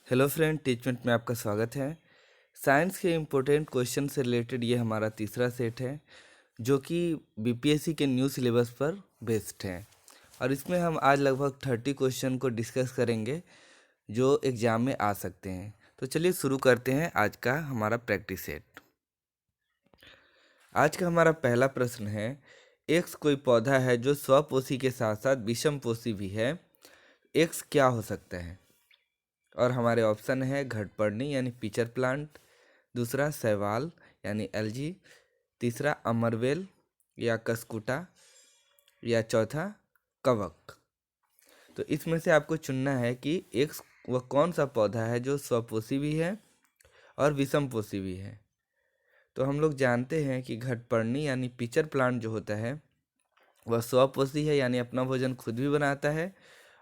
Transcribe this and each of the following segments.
Hello friend, Teachmint में आपका स्वागत है। साइंस के इम्पोर्टेंट क्वेश्चन से रिलेटेड ये हमारा तीसरा सेट है, जो कि बीपीएससी के न्यू सिलेबस पर बेस्ड है। और इसमें हम आज लगभग 30 क्वेश्चन को डिस्कस करेंगे जो एग्ज़ाम में आ सकते हैं। तो चलिए शुरू करते हैं आज का हमारा प्रैक्टिस सेट। आज का हमारा पहला प्रश्न है, एक्स कोई पौधा है जो स्वपोषी के साथ साथ विषमपोषी भी है। एक्स क्या हो सकता है? और हमारे ऑप्शन है घटपर्णी यानी पिचर प्लांट, दूसरा शैवाल यानी एल्गी, तीसरा अमरवेल या कसकुटा, या चौथा कवक। तो इसमें से आपको चुनना है कि एक वह कौन सा पौधा है जो स्वपोषी भी है और विषमपोषी भी है। तो हम लोग जानते हैं कि घटपर्णी यानी पिचर प्लांट जो होता है वह स्वपोषी है, यानी अपना भोजन खुद भी बनाता है,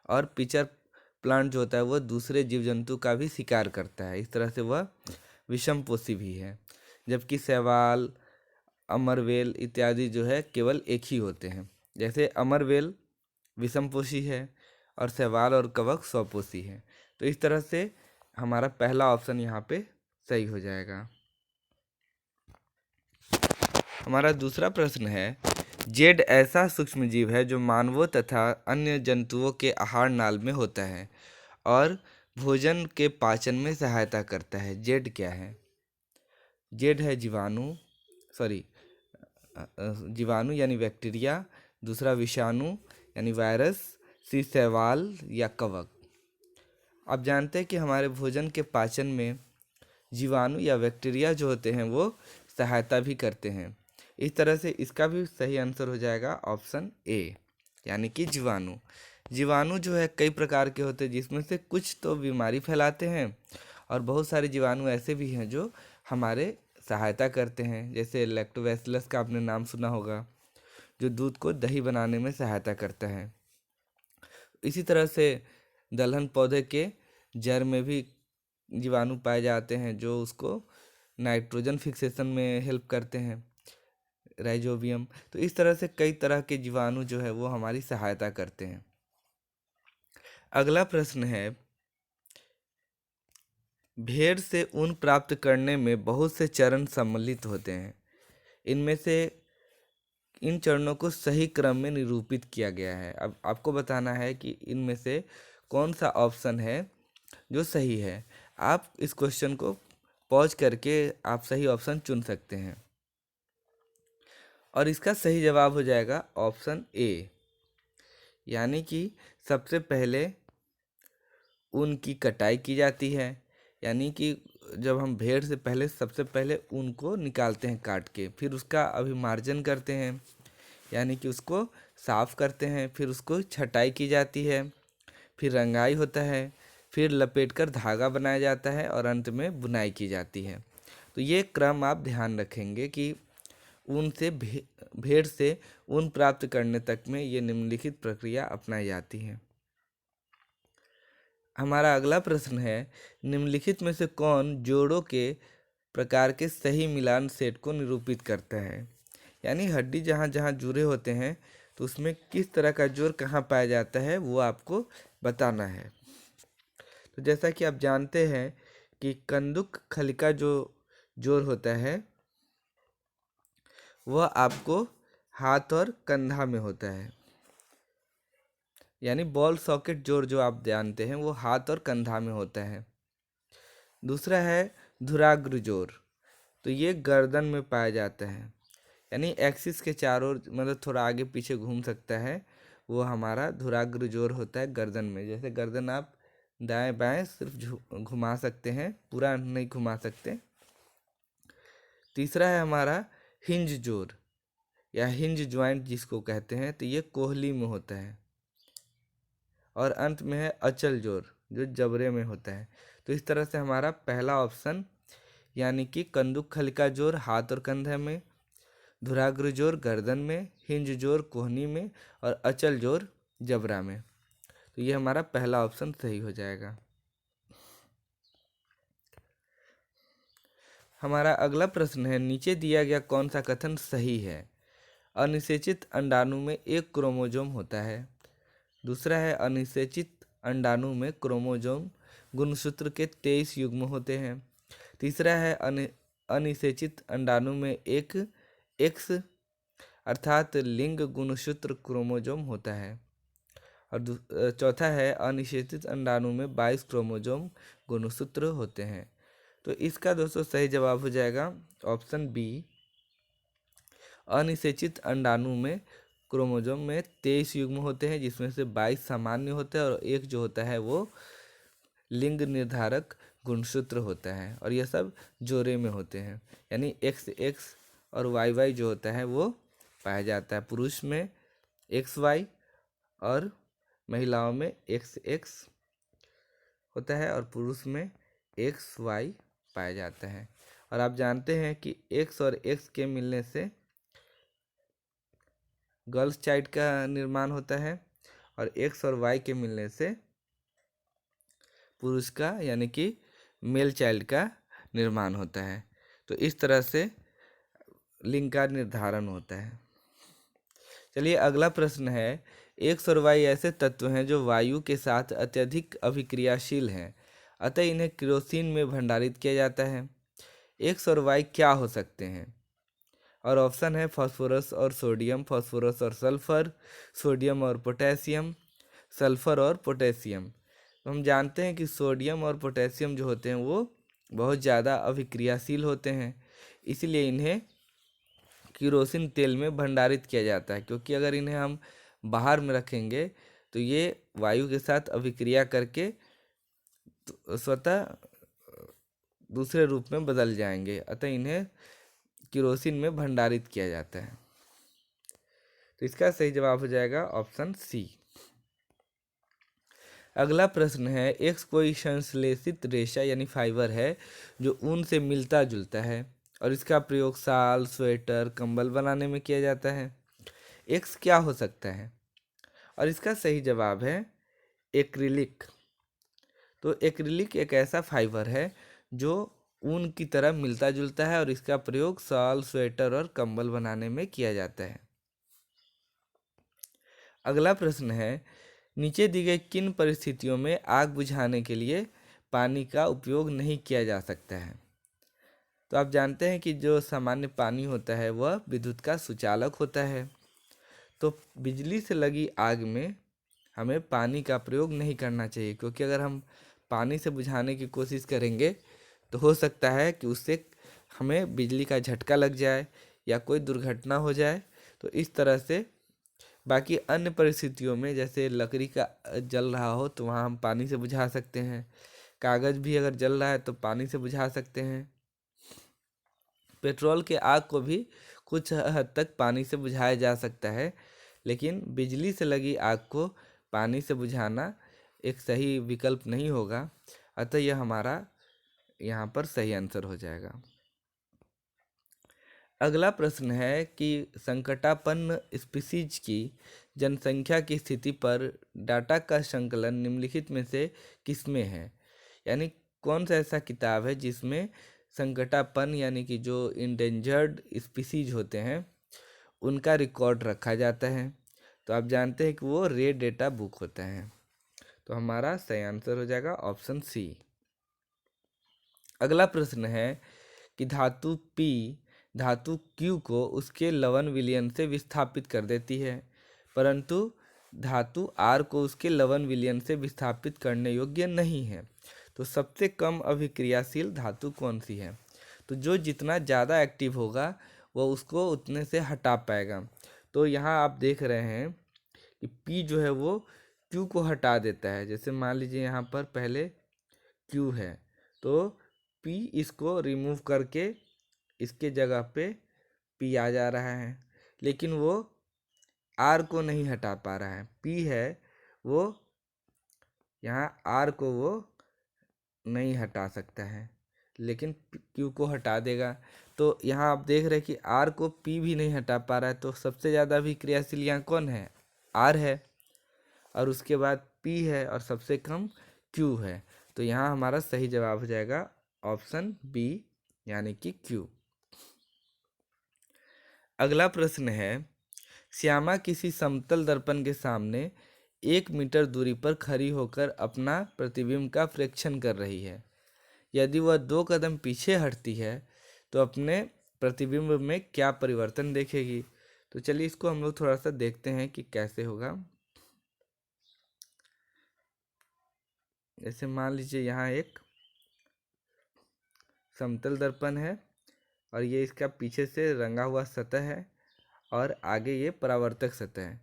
और पिचर प्लांट जो होता है वह दूसरे जीव जंतु का भी शिकार करता है। इस तरह से वह विषमपोषी भी है। जबकि शैवाल, अमरवेल इत्यादि जो है केवल एक ही होते हैं। जैसे अमरवेल विषमपोषी है और शैवाल और कवक स्वपोषी है। तो इस तरह से हमारा पहला ऑप्शन यहाँ पे सही हो जाएगा। हमारा दूसरा प्रश्न है, जेड ऐसा सूक्ष्मजीव है जो मानवों तथा अन्य जंतुओं के आहार नाल में होता है और भोजन के पाचन में सहायता करता है। जेड क्या है? जेड है जीवाणु, सॉरी जीवाणु यानी बैक्टीरिया, दूसरा विषाणु यानी वायरस, सी शैवाल या कवक। आप जानते हैं कि हमारे भोजन के पाचन में जीवाणु या बैक्टीरिया जो होते हैं वो सहायता भी करते हैं। इस तरह से इसका भी सही आंसर हो जाएगा ऑप्शन ए, यानी कि जीवाणु। जीवाणु जो है कई प्रकार के होते हैं, जिसमें से कुछ तो बीमारी फैलाते हैं और बहुत सारे जीवाणु ऐसे भी हैं जो हमारे सहायता करते हैं। जैसे लैक्टोबैसिलस का आपने नाम सुना होगा, जो दूध को दही बनाने में सहायता करता है। इसी तरह से दलहन पौधे के जड़ में भी जीवाणु पाए जाते हैं जो उसको नाइट्रोजन फिक्सेशन में हेल्प करते हैं, राइजोबियम। तो इस तरह से कई तरह के जीवाणु जो है वो हमारी सहायता करते हैं। अगला प्रश्न है, भेड़ से ऊन प्राप्त करने में बहुत से चरण सम्मिलित होते हैं। इनमें से इन चरणों को सही क्रम में निरूपित किया गया है। अब आपको बताना है कि इनमें से कौन सा ऑप्शन है जो सही है। आप इस क्वेश्चन को पॉज करके आप सही ऑप्शन चुन सकते हैं, और इसका सही जवाब हो जाएगा ऑप्शन ए, यानी कि सबसे पहले ऊन की कटाई की जाती है। यानी कि जब हम भेड़ से पहले सबसे पहले ऊन को निकालते हैं काट के, फिर उसका अभिमार्जन करते हैं, यानी कि उसको साफ करते हैं, फिर उसको छटाई की जाती है, फिर रंगाई होता है, फिर लपेटकर धागा बनाया जाता है और अंत में बुनाई की जाती है। तो ये क्रम आप ध्यान रखेंगे कि ऊन से भेड़ से ऊन प्राप्त करने तक में ये निम्नलिखित प्रक्रिया अपनाई जाती है। हमारा अगला प्रश्न है, निम्नलिखित में से कौन जोड़ों के प्रकार के सही मिलान सेट को निरूपित करता है? यानी हड्डी जहाँ जहाँ जुड़े होते हैं तो उसमें किस तरह का जोड़ कहाँ पाया जाता है वो आपको बताना है। तो जैसा कि आप जानते हैं कि कंदुक खलिका जो जोड़ होता है वह आपको हाथ और कंधा में होता है। यानी बॉल सॉकेट जोड़ जो आप जानते हैं वो हाथ और कंधा में होता है। दूसरा है धुराग्र जोड़, तो ये गर्दन में पाया जाता है। यानी एक्सिस के चारों ओर मतलब थोड़ा आगे पीछे घूम सकता है, वो हमारा धुराग्र जोड़ होता है गर्दन में। जैसे गर्दन आप दाएं बाएं सिर्फ घुमा सकते हैं, पूरा नहीं घुमा सकते। तीसरा है हमारा हिंज जोड़ या हिंज ज्वाइंट जिसको कहते हैं, तो ये कोहली में होता है। और अंत में है अचल जोड़ जो जबड़े में होता है। तो इस तरह से हमारा पहला ऑप्शन यानी कि कंदुक खलिका जोड़ हाथ और कंधे में, धुराग्र जोड़ गर्दन में, हिंज जोड़ कोहनी में और अचल जोड़ जबड़ा में। तो ये हमारा पहला ऑप्शन सही हो जाएगा। हमारा अगला प्रश्न है, नीचे दिया गया कौन सा कथन सही है? अनिषेचित अंडाणु में एक क्रोमोसोम होता है। दूसरा है अनिषेचित अंडाणु में क्रोमोसोम गुणसूत्र के 23 युग्म होते हैं। तीसरा है अनिषेचित अंडाणु में एक एक्स अर्थात लिंग गुणसूत्र क्रोमोसोम होता है। और चौथा है अनिषेचित अंडाणु में 22 क्रोमोसोम गुणसूत्र होते हैं। तो इसका दोस्तों सही जवाब हो जाएगा ऑप्शन बी। अनिषेचित अंडाणु में क्रोमोसोम में 23 युग्म होते हैं, जिसमें से 22 सामान्य होते हैं और एक जो होता है वो लिंग निर्धारक गुणसूत्र होता है। और यह सब जोड़े में होते हैं, यानी एक्स एक्स और वाई वाई जो होता है वो पाया जाता है। पुरुष में एक्स वाई और महिलाओं में एक्स एक्स होता है और पुरुष में एक्स वाई पाया जाता है। और आप जानते हैं कि एक्स और एक्स के मिलने से गर्ल्स चाइल्ड का निर्माण होता है और एक्स और वाई के मिलने से पुरुष का यानी कि मेल चाइल्ड का निर्माण होता है। तो इस तरह से लिंग का निर्धारण होता है। चलिए अगला प्रश्न है, एक्स और वाई ऐसे तत्व हैं जो वायु के साथ अत्यधिक अभिक्रियाशील हैं, अतः इन्हें केरोसिन में भंडारित किया जाता है। एक्स और वाई क्या हो सकते हैं? और ऑप्शन है फास्फोरस और सोडियम, फास्फोरस और सल्फर, सोडियम और पोटेशियम, सल्फर और पोटेशियम। तो हम जानते हैं कि सोडियम और पोटेशियम जो होते हैं वो बहुत ज़्यादा अभिक्रियाशील होते हैं, इसलिए इन्हें केरोसिन तेल में भंडारित किया जाता है, क्योंकि अगर इन्हें हम बाहर में रखेंगे तो ये वायु के साथ अभिक्रिया करके स्वतः दूसरे रूप में बदल जाएंगे, अतः इन्हें केरोसिन में भंडारित किया जाता है। तो इसका सही जवाब हो जाएगा ऑप्शन सी। अगला प्रश्न है, एक्स कोई संश्लेषित रेशा यानी फाइबर है जो ऊन से मिलता जुलता है और इसका प्रयोग शाल, स्वेटर, कंबल बनाने में किया जाता है। एक्स क्या हो सकता है? और इसका सही जवाब है एक्रिलिक। तो एक्रिलिक एक ऐसा फाइबर है जो ऊन की तरह मिलता जुलता है और इसका प्रयोग शाल, स्वेटर और कंबल बनाने में किया जाता है। अगला प्रश्न है, नीचे दी गई किन परिस्थितियों में आग बुझाने के लिए पानी का उपयोग नहीं किया जा सकता है? तो आप जानते हैं कि जो सामान्य पानी होता है वह विद्युत का सुचालक होता है। तो बिजली से लगी आग में हमें पानी का प्रयोग नहीं करना चाहिए, क्योंकि अगर हम पानी से बुझाने की कोशिश करेंगे तो हो सकता है कि उससे हमें बिजली का झटका लग जाए या कोई दुर्घटना हो जाए। तो इस तरह से बाकी अन्य परिस्थितियों में जैसे लकड़ी का जल रहा हो तो वहाँ हम पानी से बुझा सकते हैं, कागज़ भी अगर जल रहा है तो पानी से बुझा सकते हैं, पेट्रोल के आग को भी कुछ हद तक पानी से बुझाया जा सकता है, लेकिन बिजली से लगी आग को पानी से बुझाना एक सही विकल्प नहीं होगा, अतः यह हमारा यहाँ पर सही आंसर हो जाएगा। अगला प्रश्न है कि संकटापन्न स्पीशीज की जनसंख्या की स्थिति पर डाटा का संकलन निम्नलिखित में से किसमें है? यानी कौन सा ऐसा किताब है जिसमें संकटापन्न यानी कि जो इंडेंजर्ड स्पीशीज होते हैं उनका रिकॉर्ड रखा जाता है? तो आप जानते हैं कि वो रेड डेटा बुक होता है। तो हमारा सही आंसर हो जाएगा ऑप्शन सी। अगला प्रश्न है कि धातु P धातु Q को उसके लवण विलयन से विस्थापित कर देती है, परंतु धातु R को उसके लवण विलयन से विस्थापित करने योग्य नहीं है। तो सबसे कम अभिक्रियाशील धातु कौन सी है? तो जो जितना ज़्यादा एक्टिव होगा वह उसको उतने से हटा पाएगा। तो यहाँ आप देख रहे हैं कि P जो है वो Q को हटा देता है। जैसे मान लीजिए यहाँ पर पहले Q है तो P इसको रिमूव करके इसके जगह पे P आ जा रहा है, लेकिन वो R को नहीं हटा पा रहा है। P है वो यहाँ R को वो नहीं हटा सकता है, लेकिन Q को हटा देगा। तो यहाँ आप देख रहे हैं कि R को P भी नहीं हटा पा रहा है, तो सबसे ज़्यादा अभिक्रियाशील यहाँ कौन है? R है, और उसके बाद P है और सबसे कम Q है। तो यहाँ हमारा सही जवाब हो जाएगा ऑप्शन बी यानी कि Q। अगला प्रश्न है, श्यामा किसी समतल दर्पण के सामने 1 मीटर दूरी पर खड़ी होकर अपना प्रतिबिंब का प्रेक्षण कर रही है। यदि वह 2 कदम पीछे हटती है तो अपने प्रतिबिंब में क्या परिवर्तन देखेगी। तो चलिए इसको हम लोग थोड़ा सा देखते हैं कि कैसे होगा। जैसे मान लीजिए यहाँ एक समतल दर्पण है और ये इसका पीछे से रंगा हुआ सतह है और आगे ये परावर्तक सतह है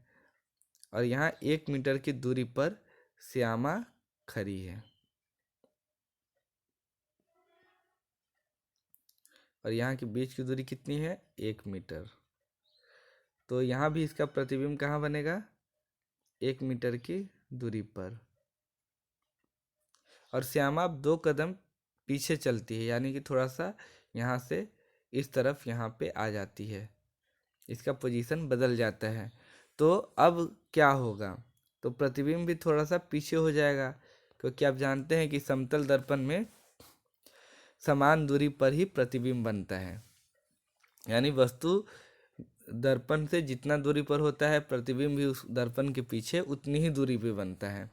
और यहाँ 1 मीटर की दूरी पर श्यामा खड़ी है और यहाँ के बीच की दूरी कितनी है, 1 मीटर। तो यहाँ भी इसका प्रतिबिंब कहाँ बनेगा, 1 मीटर की दूरी पर। और श्यामा अब 2 कदम पीछे चलती है, यानी कि थोड़ा सा यहाँ से इस तरफ यहाँ पे आ जाती है, इसका पोजीशन बदल जाता है। तो अब क्या होगा, तो प्रतिबिंब भी थोड़ा सा पीछे हो जाएगा, क्योंकि आप जानते हैं कि समतल दर्पण में समान दूरी पर ही प्रतिबिंब बनता है। यानी वस्तु दर्पण से जितना दूरी पर होता है, प्रतिबिंब भी उस दर्पण के पीछे उतनी ही दूरी पे बनता है।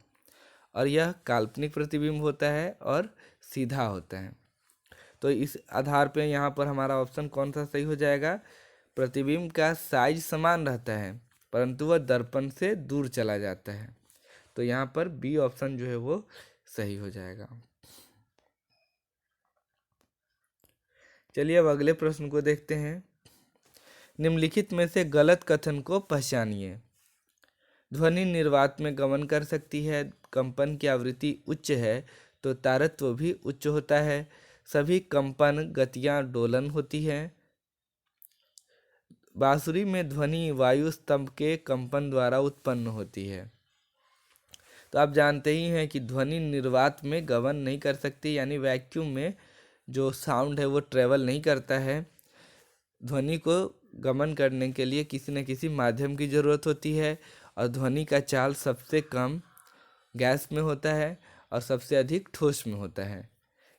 और यह काल्पनिक प्रतिबिंब होता है और सीधा होता है। तो इस आधार पे यहाँ पर हमारा ऑप्शन कौन सा सही हो जाएगा, प्रतिबिंब का साइज समान रहता है परंतु वह दर्पण से दूर चला जाता है। तो यहाँ पर बी ऑप्शन जो है वो सही हो जाएगा। चलिए अब अगले प्रश्न को देखते हैं। निम्नलिखित में से गलत कथन को पहचानिए। ध्वनि निर्वात में गमन कर सकती है, कंपन की आवृत्ति उच्च है तो तारत्व भी उच्च होता है, सभी कंपन गतियां डोलन होती हैं, बांसुरी में ध्वनि वायु स्तंभ के कंपन द्वारा उत्पन्न होती है। तो आप जानते ही हैं कि ध्वनि निर्वात में गमन नहीं कर सकती, यानी वैक्यूम में जो साउंड है वो ट्रेवल नहीं करता है। ध्वनि को गमन करने के लिए किसी न किसी माध्यम की ज़रूरत होती है और ध्वनि का चाल सबसे कम गैस में होता है और सबसे अधिक ठोस में होता है।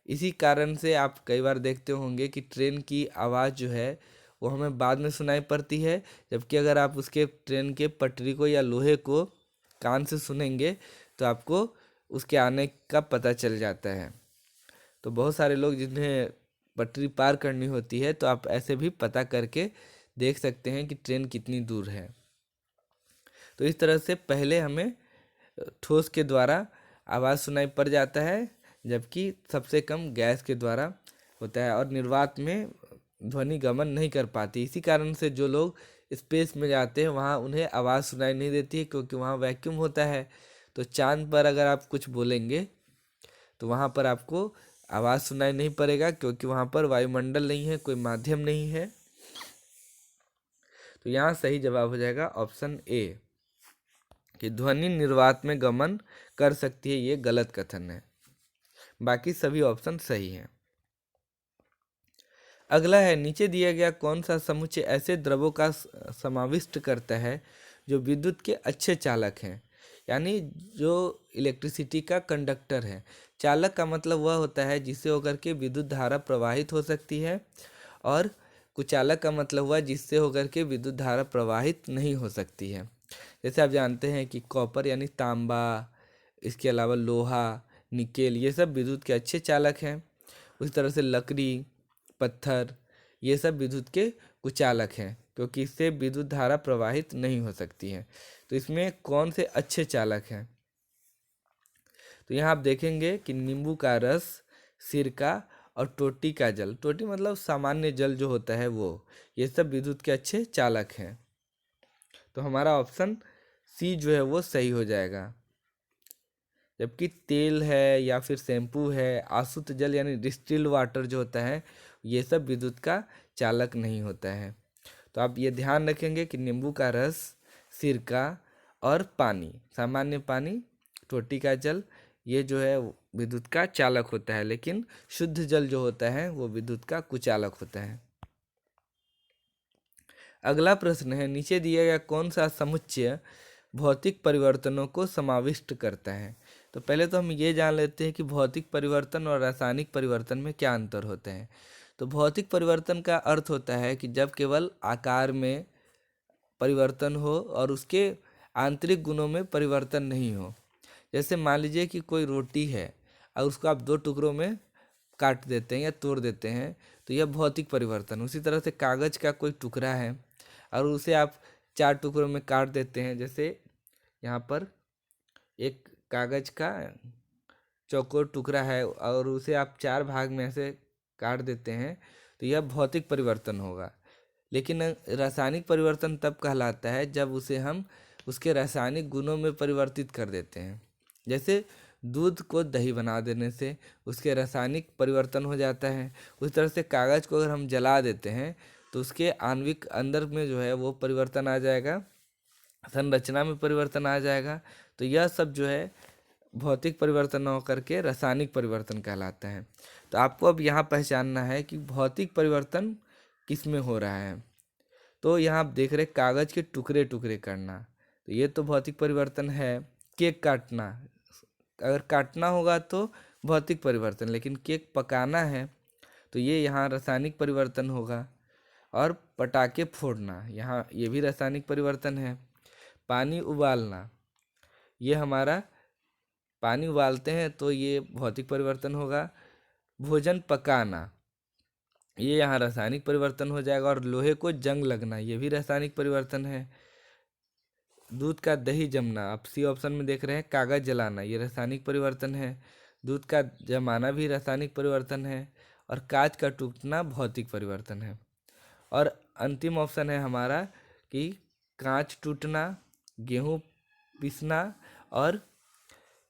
इसी कारण से आप कई बार देखते होंगे कि ट्रेन की आवाज़ जो है वो हमें बाद में सुनाई पड़ती है, जबकि अगर आप उसके ट्रेन के पटरी को या लोहे को कान से सुनेंगे तो आपको उसके आने का पता चल जाता है। तो बहुत सारे लोग जिन्हें पटरी पार करनी होती है तो आप ऐसे भी पता करके देख सकते हैं कि ट्रेन कितनी दूर है। तो इस तरह से पहले हमें ठोस के द्वारा आवाज़ सुनाई पड़ जाता है, जबकि सबसे कम गैस के द्वारा होता है और निर्वात में ध्वनि गमन नहीं कर पाती। इसी कारण से जो लोग स्पेस में जाते हैं वहाँ उन्हें आवाज़ सुनाई नहीं देती है, क्योंकि वहाँ वैक्यूम होता है। तो चांद पर अगर आप कुछ बोलेंगे तो वहाँ पर आपको आवाज़ सुनाई नहीं पड़ेगा, क्योंकि वहाँ पर वायुमंडल नहीं है, कोई माध्यम नहीं है। तो यहाँ सही जवाब हो जाएगा ऑप्शन ए कि ध्वनि निर्वात में गमन कर सकती है, ये गलत कथन है। बाकी सभी ऑप्शन सही हैं। अगला है, नीचे दिया गया कौन सा समुच्चय ऐसे द्रव्यों का समाविष्ट करता है जो विद्युत के अच्छे चालक हैं, यानी जो इलेक्ट्रिसिटी का कंडक्टर है। चालक का मतलब वह होता है जिससे होकर के विद्युत धारा प्रवाहित हो सकती है, और कुचालक का मतलब हुआ जिससे होकर के विद्युत धारा प्रवाहित नहीं हो सकती है। जैसे आप जानते हैं कि कॉपर यानी तांबा, इसके अलावा लोहा, निकेल, ये सब विद्युत के अच्छे चालक हैं। उसी तरह से लकड़ी, पत्थर, ये सब विद्युत के कुचालक हैं, क्योंकि इससे विद्युत धारा प्रवाहित नहीं हो सकती है। तो इसमें कौन से अच्छे चालक हैं, तो यहाँ आप देखेंगे कि नींबू का रस, सिरका और टोटी का जल, टोटी मतलब सामान्य जल जो होता है वो, ये सब विद्युत के अच्छे चालक हैं। तो हमारा ऑप्शन सी जो है वो सही हो जाएगा। जबकि तेल है या फिर शैम्पू है, आसुत जल यानी डिस्टिल्ड वाटर जो होता है, ये सब विद्युत का चालक नहीं होता है। तो आप ये ध्यान रखेंगे कि नींबू का रस, सिरका और पानी, सामान्य पानी, टोटी का जल, ये जो है विद्युत का चालक होता है, लेकिन शुद्ध जल जो होता है वो विद्युत का कुचालक होता है। अगला प्रश्न है, नीचे दिया गया कौन सा समुच्चय भौतिक परिवर्तनों को समाविष्ट करता है। तो पहले तो हम ये जान लेते हैं कि भौतिक परिवर्तन और रासायनिक परिवर्तन में क्या अंतर होते हैं। तो भौतिक परिवर्तन का अर्थ होता है कि जब केवल आकार में परिवर्तन हो और उसके आंतरिक गुणों में परिवर्तन नहीं हो। जैसे मान लीजिए कि कोई रोटी है और उसको आप दो टुकड़ों में काट देते हैं या तोड़ देते हैं, तो यह भौतिक परिवर्तन। उसी तरह से कागज का कोई टुकड़ा है और उसे आप चार टुकड़ों में काट देते हैं, जैसे यहाँ पर एक कागज का चौकोर टुकड़ा है और उसे आप चार भाग में ऐसे काट देते हैं, तो यह भौतिक परिवर्तन होगा। लेकिन रासायनिक परिवर्तन तब कहलाता है जब उसे हम उसके रासायनिक गुणों में परिवर्तित कर देते हैं। जैसे दूध को दही बना देने से उसके रासायनिक परिवर्तन हो जाता है, उस तरह से कागज़ को अगर हम जला देते हैं तो उसके आणविक अंदर में जो है वो परिवर्तन आ जाएगा, संरचना में परिवर्तन आ जाएगा। तो यह सब जो है भौतिक परिवर्तन न होकर के रासायनिक परिवर्तन कहलाता है। तो आपको अब यहाँ पहचानना है कि भौतिक परिवर्तन किस में हो रहा है। तो यहाँ आप देख रहे कागज़ के टुकड़े टुकड़े करना, तो ये तो भौतिक परिवर्तन है। केक काटना, अगर काटना होगा तो भौतिक परिवर्तन, लेकिन केक पकाना है तो ये यहाँ रासायनिक परिवर्तन होगा। और पटाखे फोड़ना, यहाँ ये भी रासायनिक परिवर्तन है। पानी उबालना, ये हमारा पानी उबालते हैं तो ये भौतिक परिवर्तन होगा। भोजन पकाना, ये यहाँ रासायनिक परिवर्तन हो जाएगा। और लोहे को जंग लगना, ये भी रासायनिक परिवर्तन है। दूध का दही जमना, आप सी ऑप्शन में देख रहे हैं। कागज़ जलाना, ये रासायनिक परिवर्तन है। दूध का जमाना भी रासायनिक परिवर्तन है। और कांच का टूटना भौतिक परिवर्तन है। और अंतिम ऑप्शन है हमारा कि कांच टूटना, गेहूँ पीसना और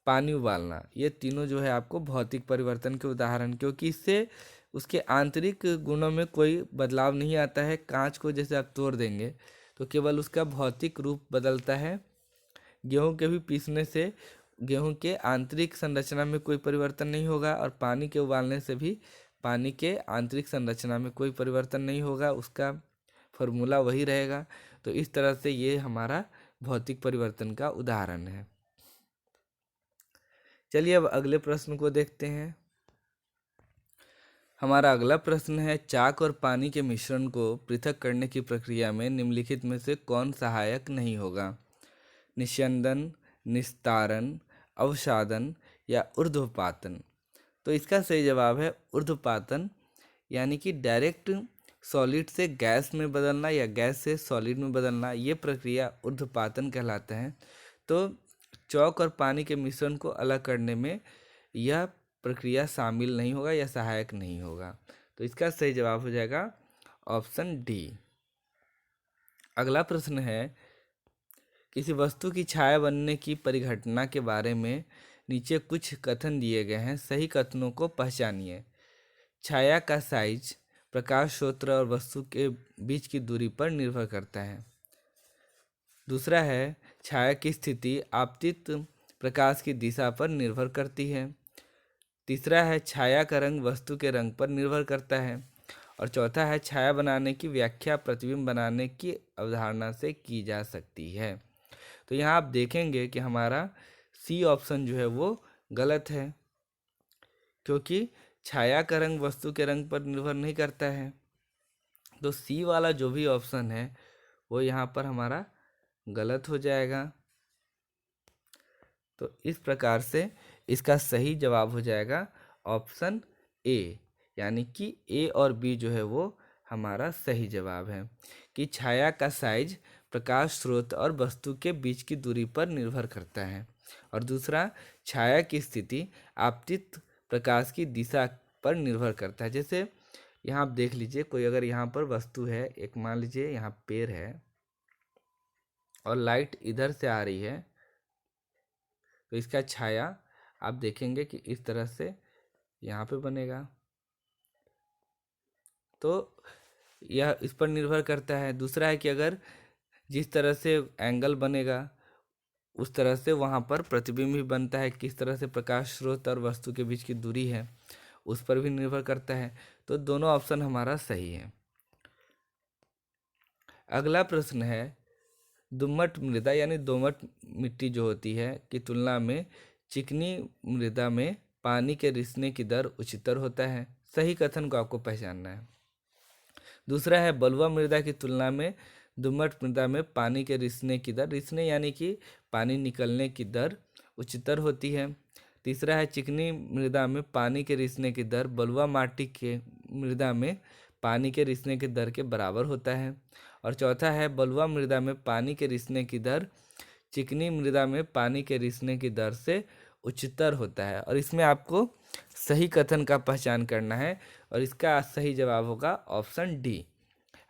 पानी उबालना, ये तीनों जो है आपको भौतिक परिवर्तन के उदाहरण, क्योंकि इससे उसके आंतरिक गुणों में कोई बदलाव नहीं आता है। कांच को जैसे आप तोड़ देंगे तो केवल उसका भौतिक रूप बदलता है। गेहूं के भी पीसने से गेहूं के आंतरिक संरचना में कोई परिवर्तन नहीं होगा। और पानी के उबालने से भी पानी के आंतरिक संरचना में कोई परिवर्तन नहीं होगा, उसका फॉर्मूला वही रहेगा। तो इस तरह से ये हमारा भौतिक परिवर्तन का उदाहरण है। चलिए अब अगले प्रश्न को देखते हैं। हमारा अगला प्रश्न है, चाक और पानी के मिश्रण को पृथक करने की प्रक्रिया में निम्नलिखित में से कौन सहायक नहीं होगा? निस्यंदन, निस्तारण, अवसादन या ऊर्ध्वपातन। तो इसका सही जवाब है ऊर्ध्वपातन, यानी कि डायरेक्ट सॉलिड से गैस में बदलना या गैस से सॉलिड में बदलना, ये प्रक्रिया ऊर्ध्वपातन कहलाता है। तो चौक और पानी के मिश्रण को अलग करने में यह प्रक्रिया शामिल नहीं होगा या सहायक नहीं होगा। तो इसका सही जवाब हो जाएगा ऑप्शन डी। अगला प्रश्न है, किसी वस्तु की छाया बनने की परिघटना के बारे में नीचे कुछ कथन दिए गए हैं, सही कथनों को पहचानिए। छाया का साइज प्रकाश स्रोत और वस्तु के बीच की दूरी पर निर्भर करता है। दूसरा है, छाया की स्थिति आपतित प्रकाश की दिशा पर निर्भर करती है। तीसरा है, छाया का रंग वस्तु के रंग पर निर्भर करता है। और चौथा है, छाया बनाने की व्याख्या प्रतिबिंब बनाने की अवधारणा से की जा सकती है। तो यहाँ आप देखेंगे कि हमारा सी ऑप्शन जो है वो गलत है, क्योंकि छाया का रंग वस्तु के रंग पर निर्भर नहीं करता है। तो सी वाला जो भी ऑप्शन है वो यहाँ पर हमारा गलत हो जाएगा। तो इस प्रकार से इसका सही जवाब हो जाएगा ऑप्शन ए, यानी कि ए और बी जो है वो हमारा सही जवाब है कि छाया का साइज प्रकाश स्रोत और वस्तु के बीच की दूरी पर निर्भर करता है। और दूसरा, छाया की स्थिति आपतित प्रकाश की दिशा पर निर्भर करता है। जैसे यहाँ आप देख लीजिए, कोई अगर यहाँ पर वस्तु है, एक मान लीजिए यहाँ पेड़ है और लाइट इधर से आ रही है, तो इसका छाया आप देखेंगे कि इस तरह से यहाँ पे बनेगा। तो यह इस पर निर्भर करता है। दूसरा है कि अगर जिस तरह से एंगल बनेगा उस तरह से वहाँ पर प्रतिबिंब भी बनता है। किस तरह से प्रकाश स्रोत और वस्तु के बीच की दूरी है उस पर भी निर्भर करता है। तो दोनों ऑप्शन हमारा सही है। अगला प्रश्न है, दोमट मृदा यानी दोमट मिट्टी जो होती है की तुलना में चिकनी मृदा में पानी के रिसने की दर उच्चतर होता है। सही कथन को आपको पहचानना है। दूसरा है, बलुआ मृदा की तुलना में दोमट मृदा में पानी के रिसने यानी कि पानी निकलने की दर उच्चतर होती है। तीसरा है चिकनी मृदा में पानी के रिसने की दर बलुआ माटी के मृदा में पानी के रिसने की दर के बराबर होता है। और चौथा है बलुआ मृदा में पानी के रिसने की दर चिकनी मृदा में पानी के रिसने की दर से उच्चतर होता है। और इसमें आपको सही कथन का पहचान करना है और इसका सही जवाब होगा ऑप्शन डी।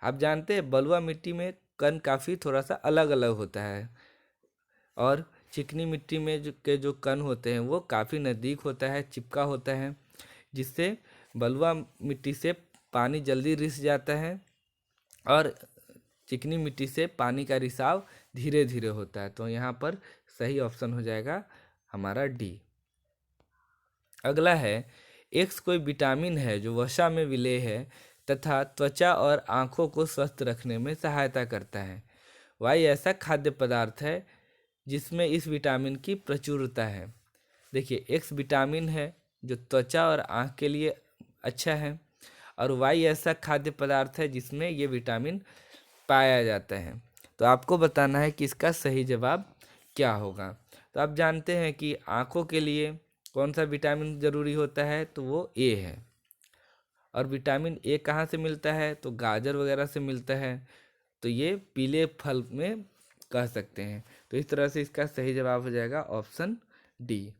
आप जानते हैं बलुआ मिट्टी में कण काफ़ी थोड़ा सा अलग अलग होता है और चिकनी मिट्टी में जो कण होते हैं वो काफ़ी नज़दीक होता है, चिपका होता है, जिससे बलुआ मिट्टी से पानी जल्दी रिस जाता है और चिकनी मिट्टी से पानी का रिसाव धीरे धीरे होता है। तो यहाँ पर सही ऑप्शन हो जाएगा हमारा डी। अगला है एक्स कोई विटामिन है जो वसा में विलेय है तथा त्वचा और आँखों को स्वस्थ रखने में सहायता करता है। वाई ऐसा खाद्य पदार्थ है जिसमें इस विटामिन की प्रचुरता है। देखिए एक्स विटामिन है जो त्वचा और आँख के लिए अच्छा है और वाई ऐसा खाद्य पदार्थ है जिसमें ये विटामिन पाया जाता है। तो आपको बताना है कि इसका सही जवाब क्या होगा। तो आप जानते हैं कि आँखों के लिए कौन सा विटामिन ज़रूरी होता है, तो वो ए है। और विटामिन ए कहाँ से मिलता है, तो गाजर वगैरह से मिलता है। तो ये पीले फल में कह सकते हैं। तो इस तरह से इसका सही जवाब हो जाएगा ऑप्शन डी।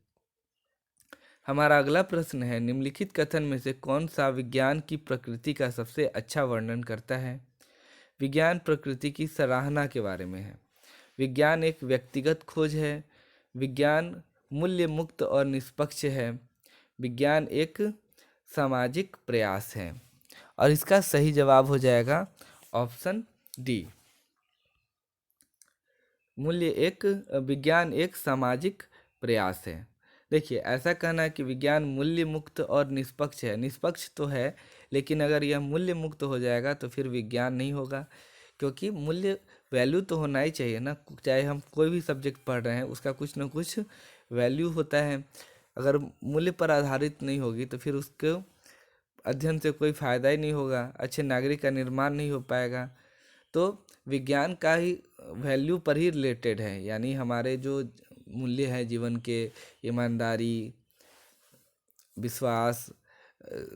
हमारा अगला प्रश्न है निम्नलिखित कथन में से कौन सा विज्ञान की प्रकृति का सबसे अच्छा वर्णन करता है। विज्ञान प्रकृति की सराहना के बारे में है। विज्ञान एक व्यक्तिगत खोज है। विज्ञान मूल्य मुक्त और निष्पक्ष है। विज्ञान एक सामाजिक प्रयास है। और इसका सही जवाब हो जाएगा ऑप्शन डी। विज्ञान एक सामाजिक प्रयास है। देखिए ऐसा कहना है कि विज्ञान मूल्य मुक्त और निष्पक्ष है, निष्पक्ष तो है लेकिन अगर यह मूल्य मुक्त हो जाएगा तो फिर विज्ञान नहीं होगा, क्योंकि मूल्य वैल्यू तो होना ही चाहिए ना। चाहे हम कोई भी सब्जेक्ट पढ़ रहे हैं उसका कुछ ना कुछ वैल्यू होता है। अगर मूल्य पर आधारित नहीं होगी तो फिर उसके अध्ययन से कोई फ़ायदा ही नहीं होगा, अच्छे नागरिक का निर्माण नहीं हो पाएगा। तो विज्ञान का ही वैल्यू पर ही रिलेटेड है, यानी हमारे जो मूल्य है जीवन के, ईमानदारी, विश्वास,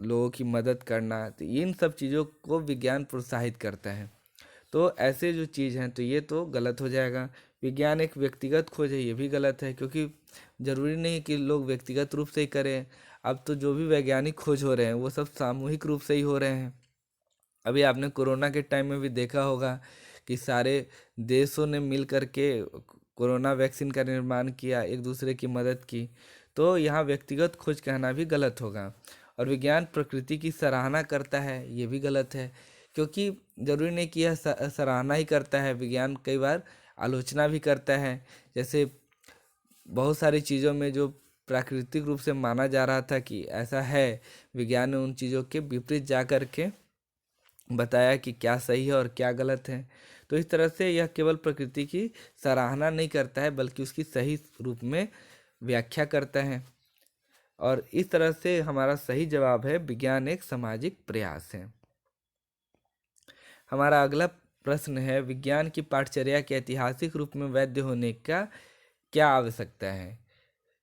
लोगों की मदद करना, तो इन सब चीज़ों को विज्ञान प्रोत्साहित करता है। तो ऐसे जो चीज़ हैं तो ये तो गलत हो जाएगा। विज्ञान एक व्यक्तिगत खोज है, ये भी गलत है, क्योंकि ज़रूरी नहीं कि लोग व्यक्तिगत रूप से ही करें। अब तो जो भी वैज्ञानिक खोज हो रहे हैं वो सब सामूहिक रूप से ही हो रहे हैं। अभी आपने कोरोना के टाइम में भी देखा होगा कि सारे देशों ने मिल कर के कोरोना वैक्सीन का निर्माण किया, एक दूसरे की मदद की। तो यहाँ व्यक्तिगत खोज कहना भी गलत होगा। और विज्ञान प्रकृति की सराहना करता है, ये भी गलत है, क्योंकि ज़रूरी नहीं कि यह सराहना ही करता है, विज्ञान कई बार आलोचना भी करता है। जैसे बहुत सारी चीज़ों में जो प्राकृतिक रूप से माना जा रहा था कि ऐसा है, विज्ञान ने उन चीज़ों के विपरीत जा कर के बताया कि क्या सही है और क्या गलत है। तो इस तरह से यह केवल प्रकृति की सराहना नहीं करता है बल्कि उसकी सही रूप में व्याख्या करता है। और इस तरह से हमारा सही जवाब है विज्ञान एक सामाजिक प्रयास है। हमारा अगला प्रश्न है विज्ञान की पाठचर्या के ऐतिहासिक रूप में वैध होने का क्या आवश्यकता है।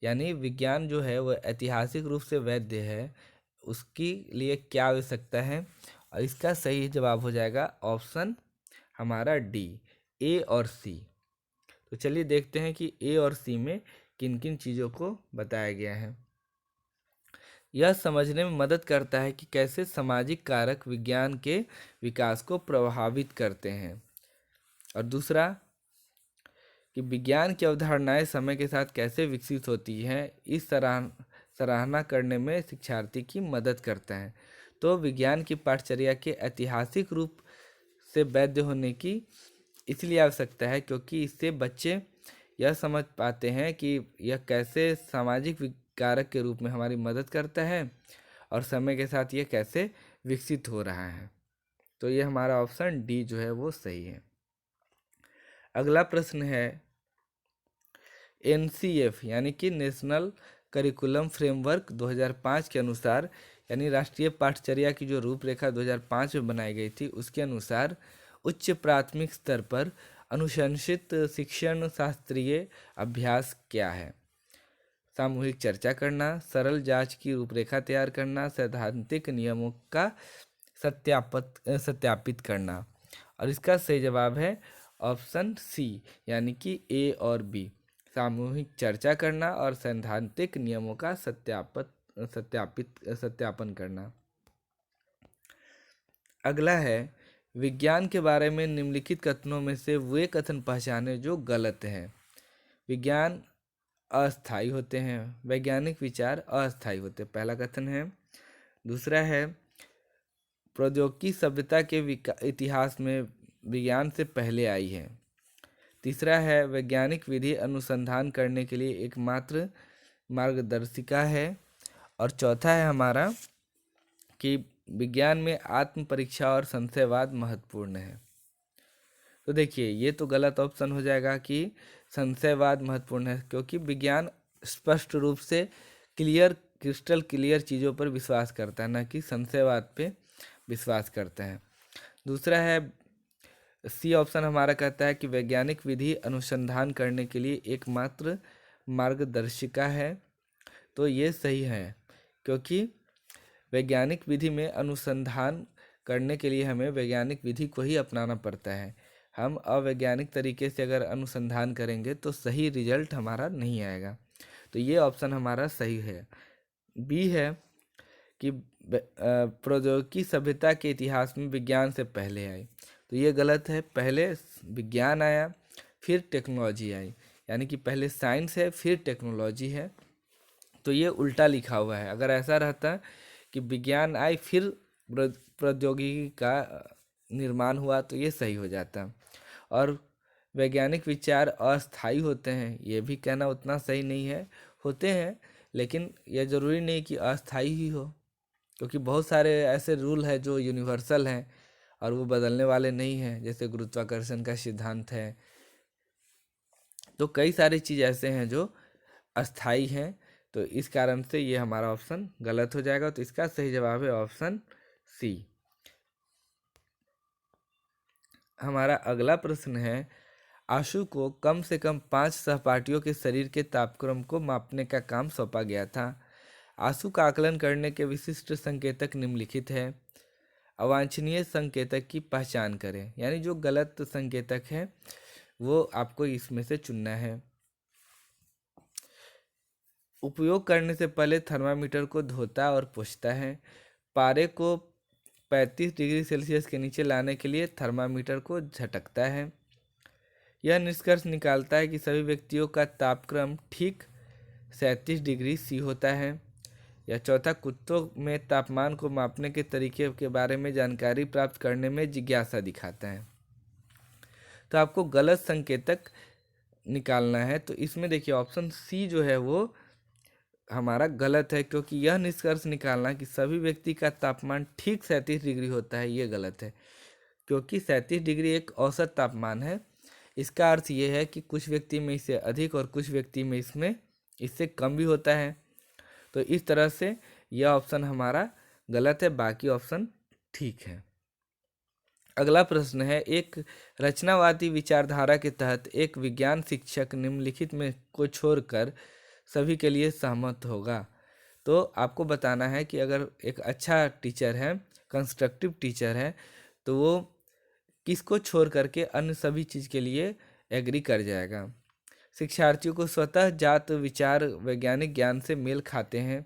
यानी विज्ञान जो है वह ऐतिहासिक रूप से वैध है, उसके लिए क्या आवश्यकता है। और इसका सही जवाब हो जाएगा ऑप्शन हमारा डी, ए और सी। तो चलिए देखते हैं कि ए और सी में किन किन चीज़ों को बताया गया है। यह समझने में मदद करता है कि कैसे सामाजिक कारक विज्ञान के विकास को प्रभावित करते हैं। और दूसरा कि विज्ञान की अवधारणाएं समय के साथ कैसे विकसित होती हैं, इस सराहना करने में शिक्षार्थी की मदद करता है। तो विज्ञान की पाठचर्या के ऐतिहासिक रूप से वैध होने की इसलिए आवश्यकता है क्योंकि इससे बच्चे यह समझ पाते हैं कि यह कैसे सामाजिक कारक के रूप में हमारी मदद करता है और समय के साथ यह कैसे विकसित हो रहा है। तो ये हमारा ऑप्शन डी जो है वो सही है। अगला प्रश्न है NCF यानी कि नेशनल करिकुलम फ्रेमवर्क 2005 के अनुसार, यानी राष्ट्रीय पाठचर्या की जो रूपरेखा 2005 में बनाई गई थी उसके अनुसार उच्च प्राथमिक स्तर पर अनुशंसित शिक्षण शास्त्रीय अभ्यास क्या है? सामूहिक चर्चा करना, सरल जांच की रूपरेखा तैयार करना, सैद्धांतिक नियमों का सत्यापित करना। और इसका सही जवाब है ऑप्शन सी, यानी कि ए और बी, सामूहिक चर्चा करना और सैद्धांतिक नियमों का सत्यापन करना। अगला है, विज्ञान के बारे में निम्नलिखित कथनों में से वे कथन पहचाने जो गलत हैं। विज्ञान अस्थायी होते हैं, वैज्ञानिक विचार अस्थायी होते हैं, पहला कथन है। दूसरा है, प्रौद्योगिकी सभ्यता के इतिहास में विज्ञान से पहले आई है। तीसरा है, वैज्ञानिक विधि अनुसंधान करने के लिए एकमात्र मार्गदर्शिका है। और चौथा है हमारा कि विज्ञान में आत्म परीक्षा और संशयवाद महत्वपूर्ण है। तो देखिए, ये तो गलत ऑप्शन हो जाएगा कि संशयवाद महत्वपूर्ण है, क्योंकि विज्ञान स्पष्ट रूप से क्रिस्टल क्लियर चीज़ों पर विश्वास करता है, न कि संशयवाद पे विश्वास करता है। दूसरा है, सी ऑप्शन हमारा कहता है कि वैज्ञानिक विधि अनुसंधान करने के लिए एकमात्र मार्गदर्शिका है। तो ये सही है, क्योंकि वैज्ञानिक विधि में अनुसंधान करने के लिए हमें वैज्ञानिक विधि को ही अपनाना पड़ता है। हम अवैज्ञानिक तरीके से अगर अनुसंधान करेंगे तो सही रिजल्ट हमारा नहीं आएगा। तो ये ऑप्शन हमारा सही है। बी है कि प्रौद्योगिकी सभ्यता के इतिहास में विज्ञान से पहले आई। तो ये गलत है, पहले विज्ञान आया फिर टेक्नोलॉजी आई, यानी कि पहले साइंस है फिर टेक्नोलॉजी है। तो ये उल्टा लिखा हुआ है। अगर ऐसा रहता कि विज्ञान आई फिर प्रौद्योगिकी का निर्माण हुआ तो ये सही हो जाता। और वैज्ञानिक विचार अस्थायी होते हैं, ये भी कहना उतना सही नहीं है, होते हैं, लेकिन यह ज़रूरी नहीं कि अस्थायी ही हो, क्योंकि बहुत सारे ऐसे रूल हैं जो यूनिवर्सल हैं और वो बदलने वाले नहीं हैं, जैसे गुरुत्वाकर्षण का सिद्धांत है। तो कई सारी चीज़ ऐसे हैं जो अस्थायी हैं। तो इस कारण से ये हमारा ऑप्शन गलत हो जाएगा। तो इसका सही जवाब है ऑप्शन सी। हमारा अगला प्रश्न है, आशु को कम से कम 5 सहपाठियों के शरीर के तापक्रम को मापने का काम सौंपा गया था। आशु का आकलन करने के विशिष्ट संकेतक निम्नलिखित है। अवांछनीय संकेतक की पहचान करें, यानी जो गलत संकेतक है वो आपको इसमें से चुनना है। उपयोग करने से पहले थर्मामीटर को धोता और पोंछता है। पारे को 35 डिग्री सेल्सियस के नीचे लाने के लिए थर्मामीटर को झटकता है। यह निष्कर्ष निकालता है कि सभी व्यक्तियों का तापक्रम ठीक 37 डिग्री सी होता है। या चौथा, कुत्तों में तापमान को मापने के तरीके के बारे में जानकारी प्राप्त करने में जिज्ञासा दिखाता है। तो आपको गलत संकेतक निकालना है। तो इसमें देखिए ऑप्शन सी जो है वो हमारा गलत है, क्योंकि यह निष्कर्ष निकालना कि सभी व्यक्ति का तापमान ठीक 37 डिग्री होता है, ये गलत है, क्योंकि 37 डिग्री एक औसत तापमान है। इसका अर्थ ये है कि कुछ व्यक्ति में इससे अधिक और कुछ व्यक्ति में इससे कम भी होता है। तो इस तरह से यह ऑप्शन हमारा गलत है, बाकी ऑप्शन ठीक है। अगला प्रश्न है, एक रचनावादी विचारधारा के तहत एक विज्ञान शिक्षक निम्नलिखित में को छोड़कर सभी के लिए सहमत होगा। तो आपको बताना है कि अगर एक अच्छा टीचर है, कंस्ट्रक्टिव टीचर है, तो वो किसको छोड़ करके अन्य सभी चीज़ के लिए एग्री कर जाएगा। शिक्षार्थियों को स्वतः जात विचार वैज्ञानिक ज्ञान से मेल खाते हैं।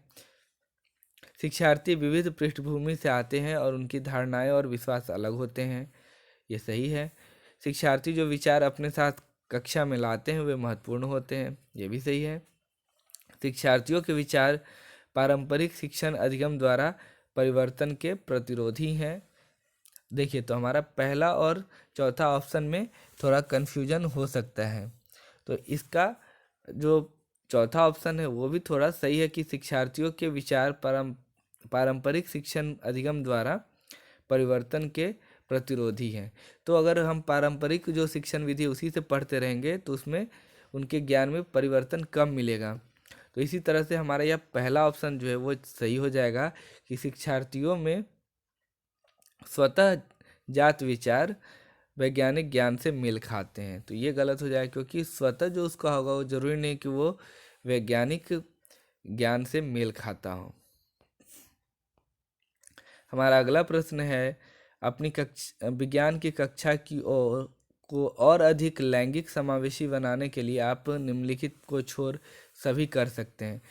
शिक्षार्थी विविध पृष्ठभूमि से आते हैं और उनकी धारणाएं और विश्वास अलग होते हैं, ये सही है। शिक्षार्थी जो विचार अपने साथ कक्षा में लाते हैं वे महत्वपूर्ण होते हैं, ये भी सही है। शिक्षार्थियों के विचार पारंपरिक शिक्षण अधिगम द्वारा परिवर्तन के प्रतिरोधी हैं। देखिए, तो हमारा पहला और चौथा ऑप्शन में थोड़ा कन्फ्यूजन हो सकता है। तो इसका जो चौथा ऑप्शन है वो भी थोड़ा सही है कि शिक्षार्थियों के विचार पारंपरिक शिक्षण अधिगम द्वारा परिवर्तन के प्रतिरोधी हैं। तो अगर हम पारंपरिक जो शिक्षण विधि उसी से पढ़ते रहेंगे तो उसमें उनके ज्ञान में परिवर्तन कम मिलेगा। तो इसी तरह से हमारा यह पहला ऑप्शन जो है वो सही हो जाएगा कि शिक्षार्थियों में स्वतः जात विचार वैज्ञानिक ज्ञान से मेल खाते हैं। तो ये गलत हो जाएगा, क्योंकि स्वतः जो उसका होगा वो जरूरी नहीं कि वो वैज्ञानिक ज्ञान से मेल खाता हो। हमारा अगला प्रश्न है, अपनी विज्ञान की कक्षा की ओर को और अधिक लैंगिक समावेशी बनाने के लिए आप निम्नलिखित को छोड़ सभी कर सकते हैं।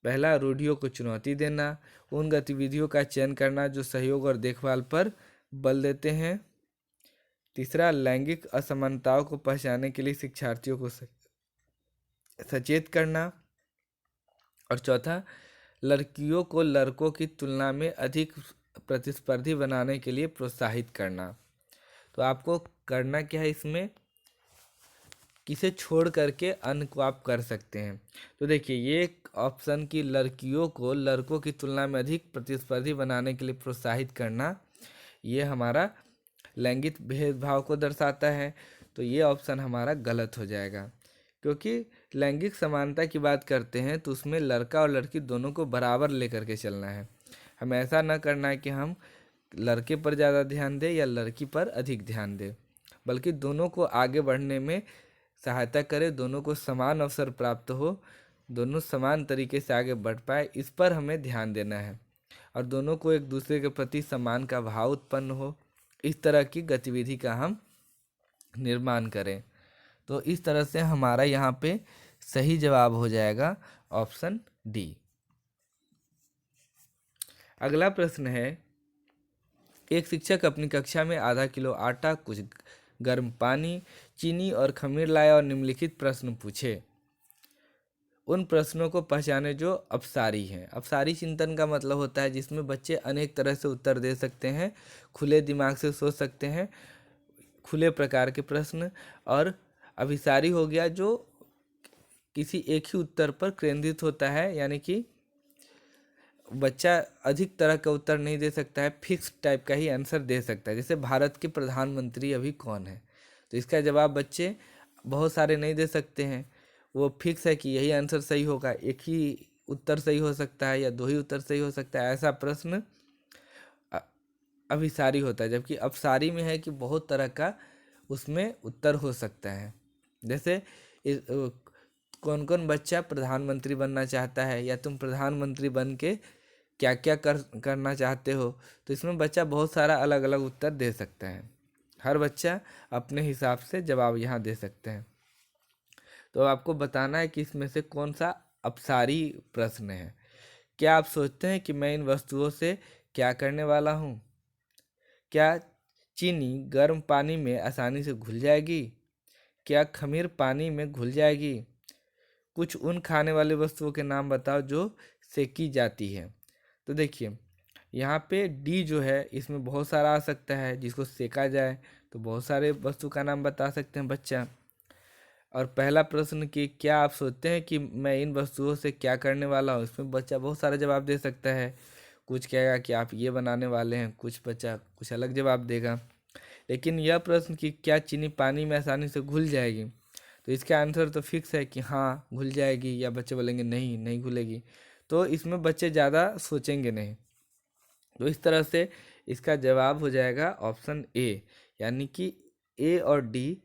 पहला, रूढ़ियों को चुनौती देना, उन गतिविधियों का चयन करना जो सहयोग और देखभाल पर बल देते हैं। तीसरा, लैंगिक असमानताओं को पहचानने के लिए शिक्षार्थियों को सचेत करना। और चौथा, लड़कियों को लड़कों की तुलना में अधिक प्रतिस्पर्धी बनाने के लिए प्रोत्साहित करना। तो आपको करना क्या है, इसमें किसे छोड़ करके अन्य को आप कर सकते हैं। तो देखिए, ये ऑप्शन की लड़कियों को लड़कों की तुलना में अधिक प्रतिस्पर्धी बनाने के लिए प्रोत्साहित करना, ये हमारा लैंगिक भेदभाव को दर्शाता है। तो ये ऑप्शन हमारा गलत हो जाएगा, क्योंकि लैंगिक समानता की बात करते हैं तो उसमें लड़का और लड़की दोनों को बराबर लेकर के चलना है। हमें ऐसा ना करना है कि हम लड़के पर ज़्यादा ध्यान दें या लड़की पर अधिक ध्यान दें, बल्कि दोनों को आगे बढ़ने में सहायता करें, दोनों को समान अवसर प्राप्त हो, दोनों समान तरीके से आगे बढ़ पाए, इस पर हमें ध्यान देना है। और दोनों को एक दूसरे के प्रति सम्मान का भाव उत्पन्न हो, इस तरह की गतिविधि का हम निर्माण करें। तो इस तरह से हमारा यहाँ पे सही जवाब हो जाएगा ऑप्शन डी। अगला प्रश्न है, एक शिक्षक अपनी कक्षा में आधा किलो आटा, कुछ गर्म पानी, चीनी और खमीर लाए और निम्नलिखित प्रश्न पूछे। उन प्रश्नों को पहचाने जो अपसारी हैं। अपसारी चिंतन का मतलब होता है जिसमें बच्चे अनेक तरह से उत्तर दे सकते हैं, खुले दिमाग से सोच सकते हैं, खुले प्रकार के प्रश्न। और अभिसारी हो गया जो किसी एक ही उत्तर पर केंद्रित होता है, यानी कि बच्चा अधिक तरह का उत्तर नहीं दे सकता है, फिक्स टाइप का ही आंसर दे सकता है। जैसे भारत के प्रधानमंत्री अभी कौन है, तो इसका जवाब बच्चे बहुत सारे नहीं दे सकते हैं, वो फिक्स है कि यही आंसर सही होगा, एक ही उत्तर सही हो सकता है या दो ही उत्तर सही हो सकता है। ऐसा प्रश्न अभिसारी होता है। जबकि अपसारी में है कि बहुत तरह का उसमें उत्तर हो सकता है। जैसे कौन कौन बच्चा प्रधानमंत्री बनना चाहता है, या तुम प्रधानमंत्री बन के क्या क्या करना चाहते हो, तो इसमें बच्चा बहुत सारा अलग अलग उत्तर दे सकता है। हर बच्चा अपने हिसाब से जवाब यहाँ दे सकते हैं। तो आपको बताना है कि इसमें से कौन सा अपसारी प्रश्न है। क्या आप सोचते हैं कि मैं इन वस्तुओं से क्या करने वाला हूँ? क्या चीनी गर्म पानी में आसानी से घुल जाएगी? क्या खमीर पानी में घुल जाएगी? कुछ उन खाने वाली वस्तुओं के नाम बताओ जो सेकी जाती है। तो देखिए, यहाँ पे डी जो है इसमें बहुत सारा आ सकता है, जिसको सेका जाए तो बहुत सारे वस्तु का नाम बता सकते हैं बच्चा। और पहला प्रश्न कि क्या आप सोचते हैं कि मैं इन वस्तुओं से क्या करने वाला हूँ, इसमें बच्चा बहुत सारा जवाब दे सकता है। कुछ कहेगा कि आप ये बनाने वाले हैं, कुछ बच्चा कुछ अलग जवाब देगा। लेकिन यह प्रश्न कि क्या चीनी पानी में आसानी से घुल जाएगी, तो इसका आंसर तो फिक्स है कि हाँ घुल जाएगी, या बच्चे बोलेंगे नहीं नहीं घुलेगी। तो इसमें बच्चे ज़्यादा सोचेंगे नहीं। तो इस तरह से इसका जवाब हो जाएगा ऑप्शन ए, यानी कि ए और डी,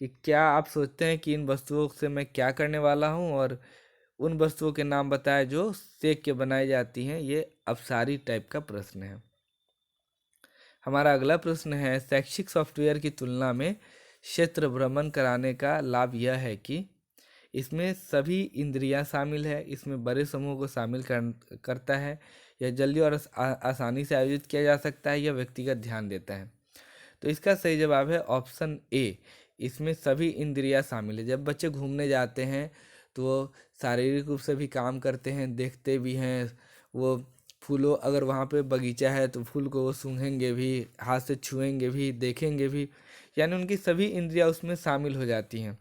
कि क्या आप सोचते हैं कि इन वस्तुओं से मैं क्या करने वाला हूँ, और उन वस्तुओं के नाम बताए जो सेक के बनाई जाती हैं। ये अपसारी टाइप का प्रश्न है। हमारा अगला प्रश्न है, शैक्षिक सॉफ्टवेयर की तुलना में क्षेत्र भ्रमण कराने का लाभ यह है कि इसमें सभी इंद्रियां शामिल है, इसमें बड़े समूह को शामिल करता है, यह जल्दी और आसानी से आयोजित किया जा सकता है, यह व्यक्तिगत ध्यान देता है। तो इसका सही जवाब है ऑप्शन ए, इसमें सभी इंद्रियां शामिल है। जब बच्चे घूमने जाते हैं तो वो शारीरिक रूप से भी काम करते हैं, देखते भी हैं, वो फूलों, अगर वहाँ पे बगीचा है तो फूल को वो सूंघेंगे भी, हाथ से छुएंगे भी, देखेंगे भी, यानी उनकी सभी इंद्रियां उसमें शामिल हो जाती हैं।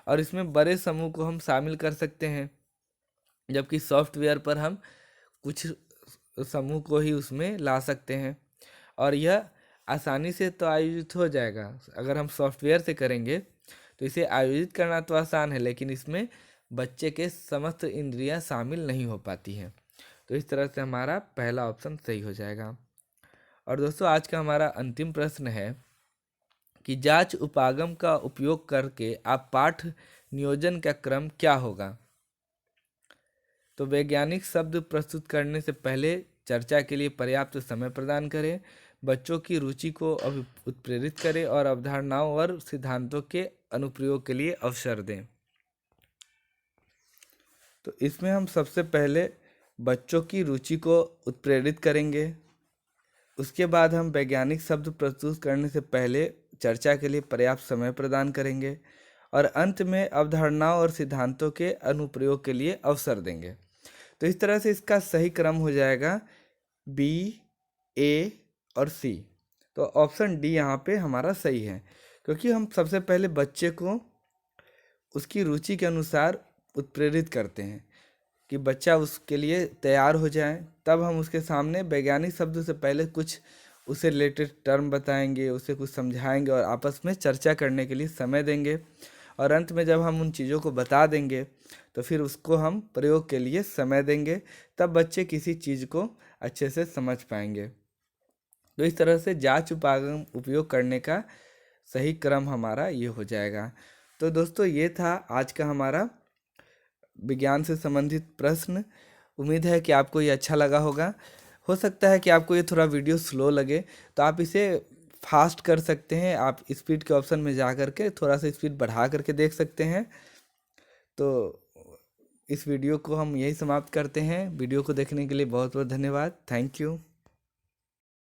और इसमें बड़े समूह को हम शामिल कर सकते हैं, जबकि सॉफ्टवेयर पर हम कुछ समूह को ही उसमें ला सकते हैं। और यह आसानी से तो आयोजित हो जाएगा। अगर हम सॉफ्टवेयर से करेंगे तो इसे आयोजित करना तो आसान है, लेकिन इसमें बच्चे के समस्त इंद्रियां शामिल नहीं हो पाती हैं। तो इस तरह से हमारा पहला ऑप्शन सही हो जाएगा। और दोस्तों, आज का हमारा अंतिम प्रश्न है, कि जांच उपागम का उपयोग करके आप पाठ नियोजन का क्रम क्या होगा। तो वैज्ञानिक शब्द प्रस्तुत करने से पहले चर्चा के लिए पर्याप्त समय प्रदान करें, बच्चों की रुचि को उत्प्रेरित करें और अवधारणाओं और सिद्धांतों के अनुप्रयोग के लिए अवसर दें। तो इसमें हम सबसे पहले बच्चों की रुचि को उत्प्रेरित करेंगे। उसके बाद हम वैज्ञानिक शब्द प्रस्तुत करने से पहले चर्चा के लिए पर्याप्त समय प्रदान करेंगे और अंत में अवधारणाओं और सिद्धांतों के अनुप्रयोग के लिए अवसर देंगे। तो इस तरह से इसका सही क्रम हो जाएगा बी, ए और सी। तो ऑप्शन डी यहाँ पे हमारा सही है, क्योंकि हम सबसे पहले बच्चे को उसकी रुचि के अनुसार उत्प्रेरित करते हैं कि बच्चा उसके लिए तैयार हो जाए। तब हम उसके सामने वैज्ञानिक शब्द से पहले कुछ उसे रिलेटेड टर्म बताएंगे, उसे कुछ समझाएंगे और आपस में चर्चा करने के लिए समय देंगे। और अंत में जब हम उन चीज़ों को बता देंगे तो फिर उसको हम प्रयोग के लिए समय देंगे, तब बच्चे किसी चीज़ को अच्छे से समझ पाएंगे। तो इस तरह से जांच उपागम उपयोग करने का सही क्रम हमारा ये हो जाएगा। तो दोस्तों, ये था आज का हमारा विज्ञान से संबंधित प्रश्न। उम्मीद है कि आपको ये अच्छा लगा होगा। हो सकता है कि आपको ये थोड़ा वीडियो स्लो लगे, तो आप इसे फास्ट कर सकते हैं। आप स्पीड के ऑप्शन में जा करके थोड़ा सा स्पीड बढ़ा करके देख सकते हैं। तो इस वीडियो को हम यही समाप्त करते हैं। वीडियो को देखने के लिए बहुत बहुत धन्यवाद। Thank you.